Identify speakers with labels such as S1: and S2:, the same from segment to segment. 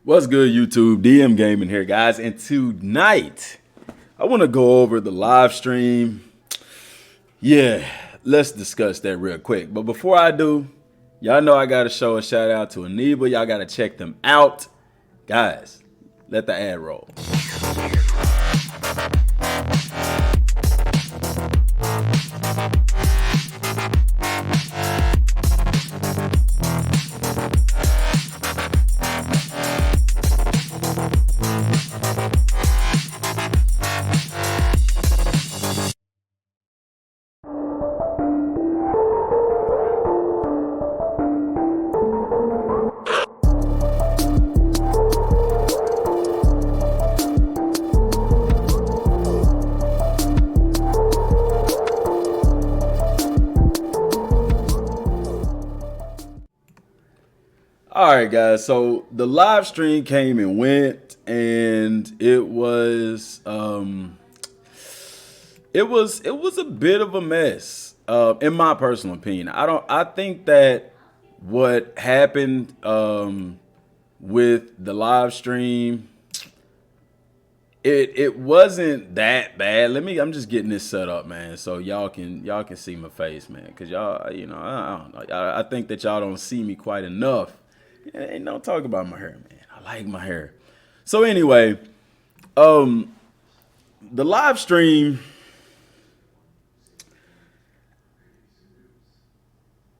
S1: What's good, YouTube? Dmgaming here, guys. And tonight, I want to go over the live stream. Yeah, let's discuss that real quick. But before I do, y'all know I got to show a shout out to Aniba. Y'all got to check them out. Guys, let the ad roll. All right, guys. So the live stream came and went, and it was a bit of a mess, in my personal opinion. I think that what happened with the live stream, it wasn't that bad. I'm just getting this set up, man, so y'all can see my face, man, cause y'all, I don't know. I think that y'all don't see me quite enough. Ain't no talk about my hair, man. I like my hair. So anyway, the live stream,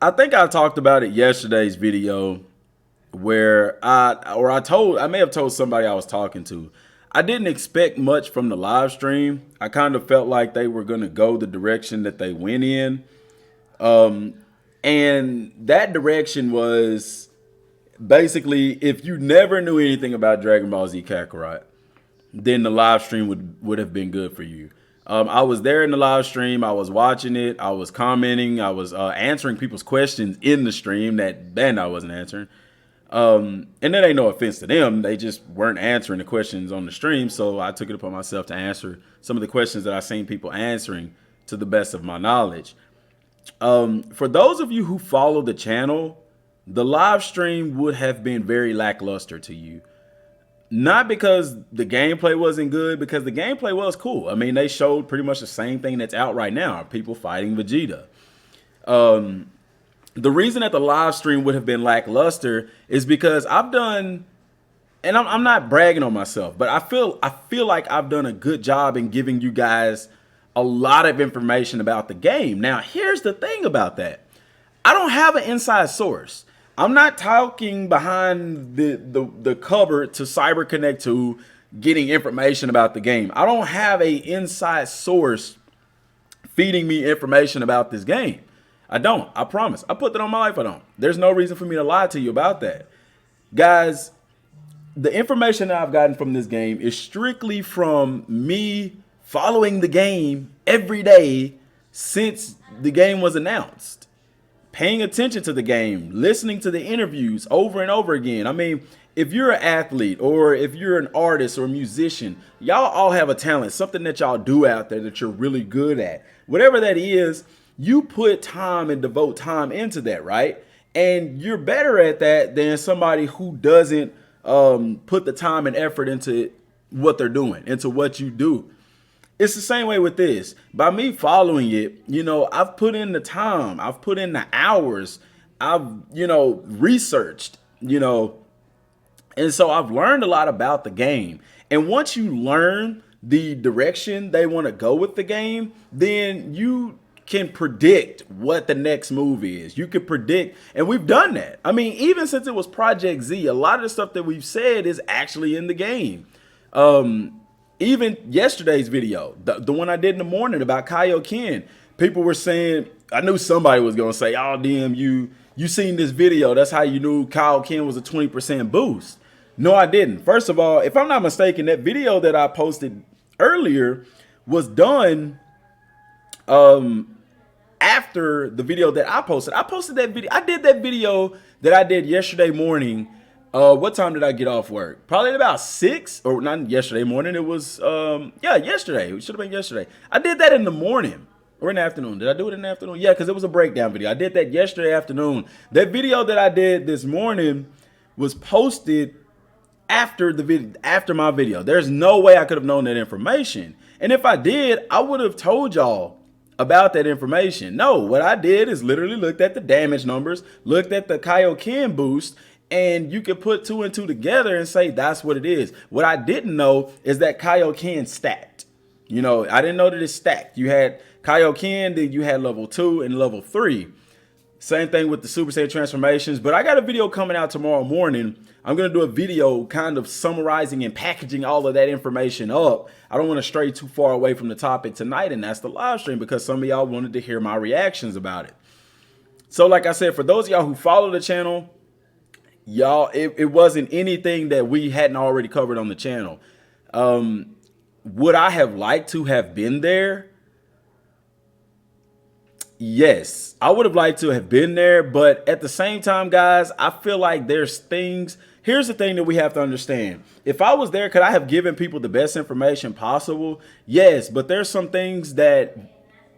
S1: I think I talked about it yesterday's video where I may have told somebody I was talking to. I didn't expect much from the live stream. I kind of felt like they were going to go the direction that they went in. And that direction was basically, if you never knew anything about Dragon Ball Z Kakarot, then the live stream would have been good for you. I was there in the live stream. I was watching it. I was commenting. I was answering people's questions in the stream that Bandai wasn't answering. And that ain't no offense to them. They just weren't answering the questions on the stream. So I took it upon myself to answer some of the questions that I seen people answering to the best of my knowledge. For those of you who follow the channel, the live stream would have been very lackluster to you. Not because the gameplay wasn't good, because the gameplay was cool. I mean, they showed pretty much the same thing that's out right now, people fighting Vegeta. The reason that the live stream would have been lackluster is because I've done, and I'm not bragging on myself, but I feel like I've done a good job in giving you guys a lot of information about the game. Now, here's the thing about that. I don't have an inside source. I'm not talking behind the cupboard to CyberConnect to getting information about the game. I don't have a inside source feeding me information about this game. I don't. I promise. I put that on my life. I don't. There's no reason for me to lie to you about that. Guys, the information that I've gotten from this game is strictly from me following the game every day since the game was announced. Paying attention to the game, listening to the interviews over and over again. I mean, if you're an athlete or if you're an artist or a musician, y'all all have a talent, something that y'all do out there that you're really good at. Whatever that is, you put time and devote time into that, right? And you're better at that than somebody who doesn't put the time and effort into what they're doing, into what you do. It's the same way with this. By me following it, I've put in the time, I've put in the hours, I've, researched, and so I've learned a lot about the game. And once you learn the direction they want to go with the game, then you can predict what the next move is. You can predict, and we've done that. I mean, even since it was Project Z, a lot of the stuff that we've said is actually in the game. Even yesterday's video, the one I did in the morning about Kaioken, people were saying, I knew somebody was going to say, oh, DM, you seen this video. That's how you knew Kaioken was a 20% boost. No, I didn't. First of all, if I'm not mistaken, that video that I posted earlier was done after the video that I posted. I posted that video. I did that video that I did yesterday morning. What time did I get off work? Probably at about 6, or not yesterday morning. It was, yesterday. It should have been yesterday. I did that in the morning or in the afternoon. Did I do it in the afternoon? Yeah, because it was a breakdown video. I did that yesterday afternoon. That video that I did this morning was posted after the video, after my video. There's no way I could have known that information. And if I did, I would have told y'all about that information. No, what I did is literally looked at the damage numbers, looked at the Kaioken boost, and you could put 2 and 2 together and say that's what it is. What I didn't know is that Kaioken stacked. You know, I didn't know that it stacked. You had Kaioken, then you had level 2 and level 3. Same thing with the Super Saiyan transformations, but I got a video coming out tomorrow morning. I'm going to do a video kind of summarizing and packaging all of that information up. I don't want to stray too far away from the topic tonight, and that's the live stream, because some of y'all wanted to hear my reactions about it. So like I said, for those of y'all who follow the channel, y'all, it wasn't anything that we hadn't already covered on the channel. Would I have liked to have been there? Yes, I would have liked to have been there, but at the same time, guys, I feel like there's things. Here's the thing that we have to understand. If I was there, could I have given people the best information possible? Yes, but there's some things that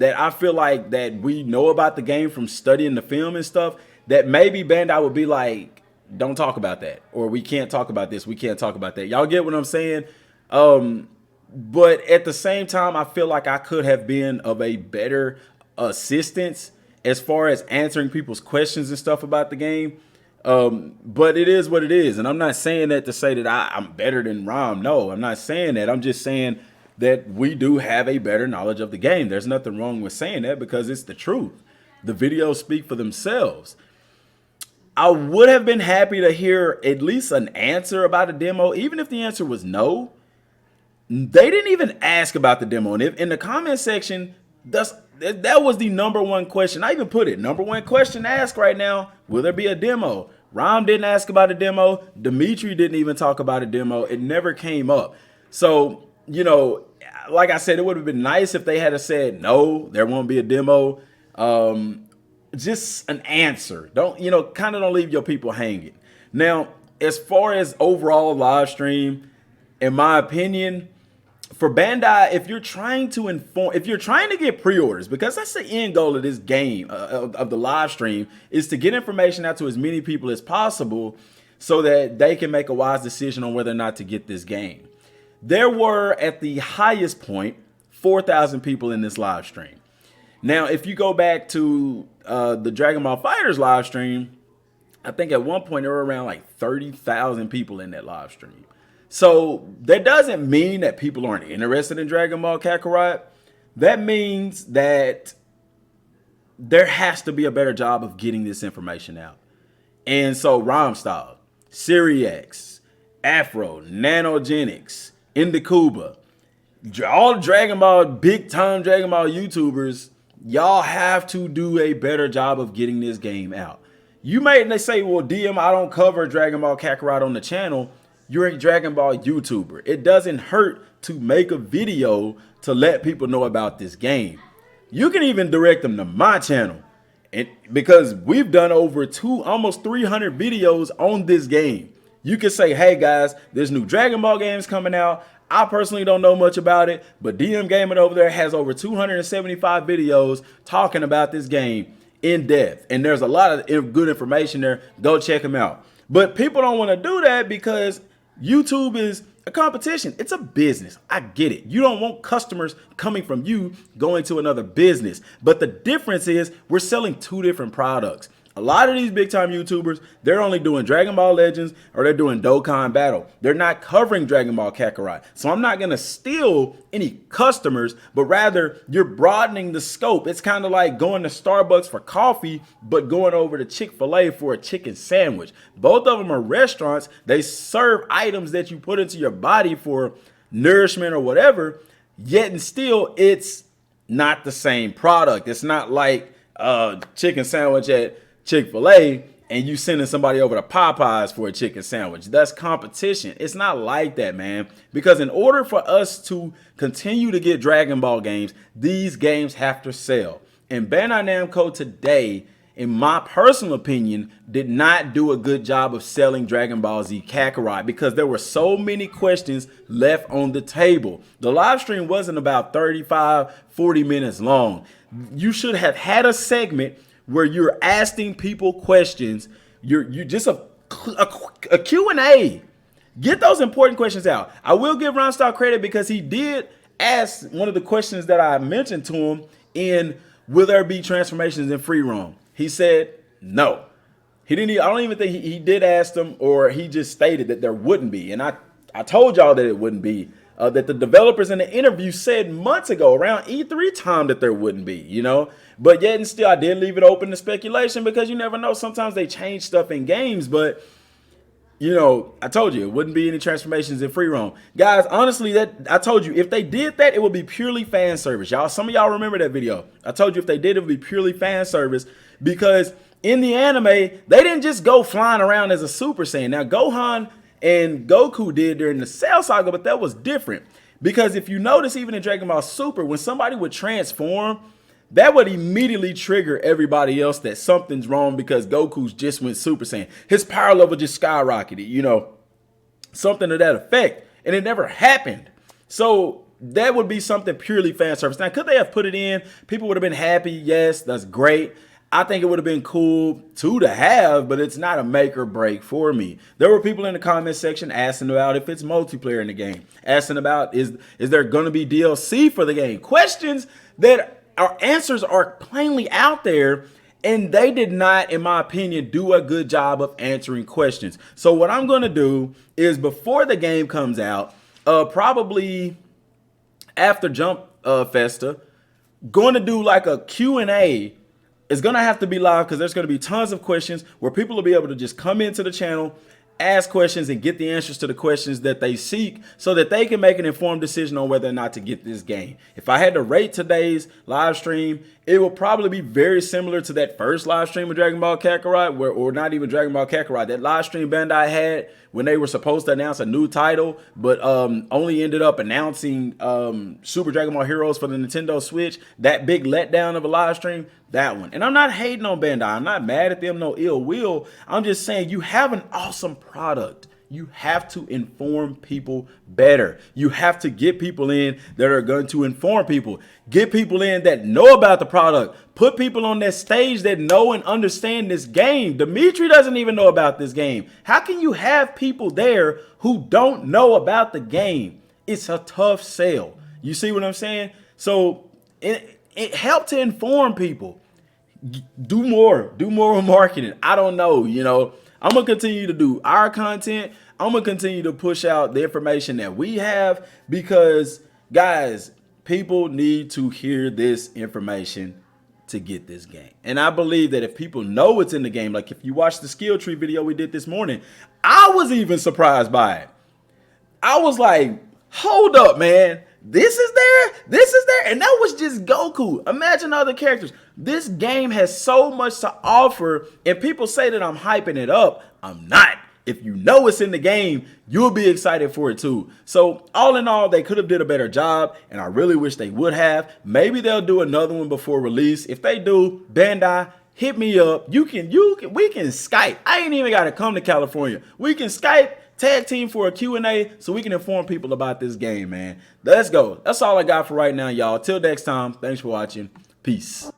S1: I feel like that we know about the game from studying the film and stuff that maybe Bandai would be like, don't talk about that, or we can't talk about this, we can't talk about that. Y'all get what I'm saying? But at the same time, I feel like I could have been of a better assistance as far as answering people's questions and stuff about the game. But it is what it is, and I'm not saying that to say that I'm better than Rom. No, I'm not saying that. I'm just saying that we do have a better knowledge of the game. There's nothing wrong with saying that, because it's the truth. The videos speak for themselves. I would have been happy to hear at least an answer about a demo, even if the answer was no. They didn't even ask about the demo, and if in the comment section, that was the #1 question. I even put it, #1 question asked right now, will there be a demo? Rom didn't ask about a demo. Dimitri didn't even talk about a demo. It never came up. So, you know, like I said, it would have been nice if they had said, no, there won't be a demo. Just an answer. Don't leave your people hanging. Now, as far as overall live stream, in my opinion, for Bandai, if you're trying to get pre-orders, because that's the end goal of this game, of the live stream, is to get information out to as many people as possible so that they can make a wise decision on whether or not to get this game. There were, at the highest point, 4,000 people in this live stream. Now, if you go back to the Dragon Ball FighterZ live stream, I think at one point there were around like 30,000 people in that live stream. So that doesn't mean that people aren't interested in Dragon Ball Kakarot. That means that there has to be a better job of getting this information out. And so Romstyle, Siriax, Afro, Nanogenics, Indikuba, all Dragon Ball, big time Dragon Ball YouTubers, y'all have to do a better job of getting this game out. You may say, well, DM, I don't cover Dragon Ball Kakarot on the channel. You're a Dragon Ball YouTuber. It doesn't hurt to make a video to let people know about this game. You can even direct them to my channel, because we've done over almost 300 videos on this game. You can say, hey guys, there's new Dragon Ball games coming out. I personally don't know much about it, but Dmgaming over there has over 275 videos talking about this game in depth. And there's a lot of good information there. Go check them out. But people don't want to do that because YouTube is a competition. It's a business. I get it. You don't want customers coming from you going to another business. But the difference is we're selling 2 different products. A lot of these big time YouTubers, they're only doing Dragon Ball Legends or they're doing Dokkan Battle. They're not covering Dragon Ball Kakarot. So I'm not going to steal any customers, but rather you're broadening the scope. It's kind of like going to Starbucks for coffee, but going over to Chick-fil-A for a chicken sandwich. Both of them are restaurants. They serve items that you put into your body for nourishment or whatever, yet and still it's not the same product. It's not like a chicken sandwich at Chick-fil-A and you sending somebody over to Popeyes for a chicken sandwich. That's competition. It's not like that, man. Because in order for us to continue to get Dragon Ball games, these games have to sell. And Bandai Namco today, in my personal opinion, did not do a good job of selling Dragon Ball Z Kakarot because there were so many questions left on the table. The live stream wasn't about 35, 40 minutes long. You should have had a segment where you're asking people questions. You just a Q&A. Get those important questions out. I will give Ronstar credit because he did ask one of the questions that I mentioned to him in will there be transformations in free roam? He said no. He didn't. I don't even think he did ask them, or he just stated that there wouldn't be. And I told y'all that it wouldn't be. That the developers in the interview said months ago, around E3 time, that there wouldn't be, you know. But yet and still, I did leave it open to speculation because you never know. Sometimes they change stuff in games, but you know, I told you it wouldn't be any transformations in free roam. Guys, honestly, that I told you if they did that, it would be purely fan service. Y'all, some of y'all remember that video. I told you if they did, it would be purely fan service because in the anime, they didn't just go flying around as a Super Saiyan. Now, Gohan and Goku did during the Cell Saga, but that was different. Because if you notice, even in Dragon Ball Super, when somebody would transform, that would immediately trigger everybody else that something's wrong because Goku's just went Super Saiyan. His power level just skyrocketed, you know, something to that effect. And it never happened. So that would be something purely fan service. Now, could they have put it in? People would have been happy. Yes, that's great. I think it would have been cool to have, but it's not a make or break for me. There were people in the comment section asking about if it's multiplayer in the game, asking about is there going to be DLC for the game? Questions that our answers are plainly out there, and they did not, in my opinion, do a good job of answering questions. So what I'm going to do is before the game comes out, probably after Jump Festa, going to do like a Q&A. It's going to have to be live because there's going to be tons of questions where people will be able to just come into the channel, ask questions, and get the answers to the questions that they seek so that they can make an informed decision on whether or not to get this game. If I had to rate today's live stream, it will probably be very similar to that first live stream of Dragon Ball Kakarot, or not even Dragon Ball Kakarot, that live stream Bandai had when they were supposed to announce a new title, but only ended up announcing Super Dragon Ball Heroes for the Nintendo Switch. That big letdown of a live stream, that one. And I'm not hating on Bandai. I'm not mad at them, no ill will. I'm just saying you have an awesome product. You have to inform people better. You have to get people in that are going to inform people. Get people in that know about the product. Put people on that stage that know and understand this game. Dimitri doesn't even know about this game. How can you have people there who don't know about the game? It's a tough sell. You see what I'm saying? So it helped to inform people. Do more marketing. I don't know, you know. I'm going to continue to do our content. I'm going to continue to push out the information that we have because, guys, people need to hear this information to get this game. And I believe that if people know it's in the game, like if you watch the skill tree video we did this morning, I was even surprised by it. I was like, hold up, man. This is there? This is there? And that was just Goku. Imagine other characters. This game has so much to offer, and people say that I'm hyping it up. I'm not. If you know it's in the game, you'll be excited for it too. So all in all, they could have did a better job, and I really wish they would have. Maybe they'll do another one before release. If they do, Bandai, hit me up. We can Skype. I ain't even got to come to California. We can Skype. Tag team for a Q&A so we can inform people about this game, man. Let's go. That's all I got for right now, y'all. Till next time, thanks for watching. Peace.